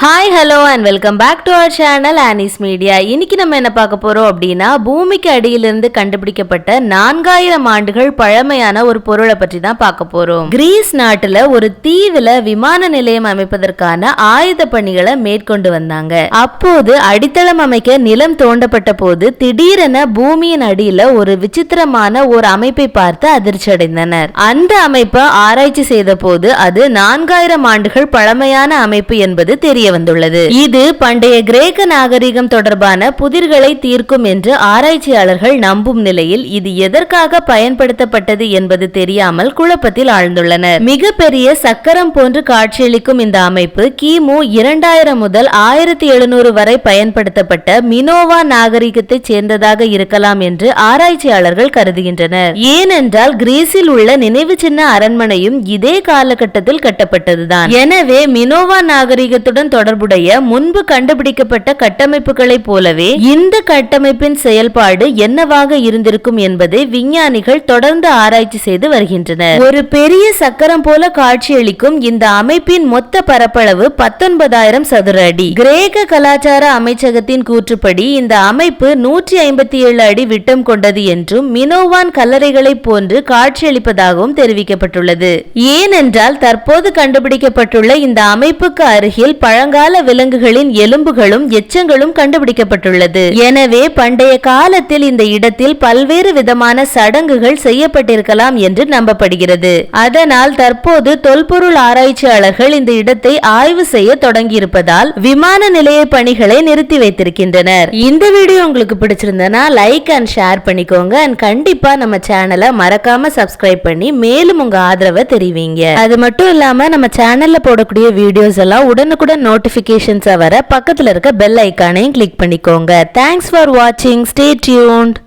Hi hello and welcome back to our channel Anis media. இன்னைக்கு நம்ம என்ன பார்க்க போறோம் அப்படின்னா, பூமிக்கு அடியிலிருந்து கண்டுபிடிக்கப்பட்ட 4000 ஆண்டுகள் பழமையான ஒரு பொருளை பற்றி தான் பார்க்க போறோம். கிரீஸ் நாட்டுல ஒரு தீவுல விமான நிலையம் அமைப்பதற்கான ஆயுத பணிகளை மேற்கொண்டு வந்தாங்க. அப்போது அடித்தளம் அமைக்க நிலம் தோண்டப்பட்ட போது திடீரென பூமியின் அடியில ஒரு விசித்திரமான ஒரு அமைப்பை பார்த்து அதிர்ச்சி அடைந்தனர். அந்த அமைப்பை ஆராய்ச்சி செய்த போது அது 4000 ஆண்டுகள் பழமையான அமைப்பு என்பது தெரிய வந்துள்ளது. இது பண்டைய கிரேக்க நாகரிகம் தொடர்பான புதிர்களை தீர்க்கும் என்று ஆராய்ச்சியாளர்கள் நம்பும் நிலையில் இது எதற்காக பயன்படுத்தப்பட்டது என்பது தெரியாமல் குழப்பத்தில் ஆழ்ந்துள்ளனர். மிகப்பெரிய சக்கரம் போன்று காட்சியளிக்கும் இந்த அமைப்பு கிமு 2000 முதல் 1700 வரை பயன்படுத்தப்பட்ட மினோவா நாகரிகத்தை சேர்ந்ததாக இருக்கலாம் என்று ஆராய்ச்சியாளர்கள் கருதுகின்றனர். ஏனென்றால் கிரீஸில் உள்ள நினைவு சின்ன அரண்மனையும் இதே காலகட்டத்தில் கட்டப்பட்டதுதான். எனவே மினோவா நாகரிகத்துடன் தொடர்புடைய முன்பு கண்டுபிடிக்கப்பட்ட கட்டமைப்புகளைப் போலவே இந்த கட்டமைப்பின் செயல்பாடு என்னவாக இருந்திருக்கும் என்பதை விஞ்ஞானிகள் தொடர்ந்து ஆராய்ச்சி செய்து வருகின்றனர். ஒரு பெரிய சக்கரம் போல காட்சியளிக்கும் இந்த அமைப்பின் மொத்த பரப்பளவு 19,000 சதுர அடி. கிரேக்க கலாச்சார அமைச்சகத்தின் கூற்றுப்படி இந்த அமைப்பு 157 அடி விட்டம் கொண்டது என்றும் மினோவான் கல்லறைகளை போன்று காட்சியளிப்பதாகவும் தெரிவிக்கப்பட்டுள்ளது. ஏனென்றால் தற்போது கண்டுபிடிக்கப்பட்டுள்ள இந்த அமைப்புக்கு அருகில் பழங்கால விலங்குகளின் எலும்புகளும் எச்சங்களும் கண்டுபிடிக்கப்பட்டுள்ளது. எனவே பண்டைய காலத்தில் இந்த இடத்தில் பல்வேறு விதமான சடங்குகள் செய்யப்பட்டிருக்கலாம் என்று நம்பப்படுகிறது. அதனால் தற்போது தொல்பொருள் ஆராய்ச்சியாளர்கள் இந்த இடத்தை ஆய்வு செய்ய தொடங்கியிருப்பதால் விமான நிலைய பணிகளை நிறுத்தி வைத்திருக்கின்றனர். இந்த வீடியோ உங்களுக்கு பிடிச்சிருந்தனா லைக் அண்ட் ஷேர் பண்ணிக்கோங்க. அண்ட் கண்டிப்பா நம்ம சேனலை மறக்காம சப்ஸ்கிரைப் பண்ணி மேலும் உங்க ஆதரவை தெரிவிங்க. அது மட்டும் இல்லாம நம்ம சேனல்ல போடக்கூடிய வீடியோஸ் எல்லாம் உடனுக்குடன் நோட்டிபிகேஷன்ஸ் வர பக்கத்துல இருக்க பெல் ஐகானையும் கிளிக் பண்ணிக்கோங்க. தேங்க்ஸ் ஃபார் வாட்சிங். Stay tuned.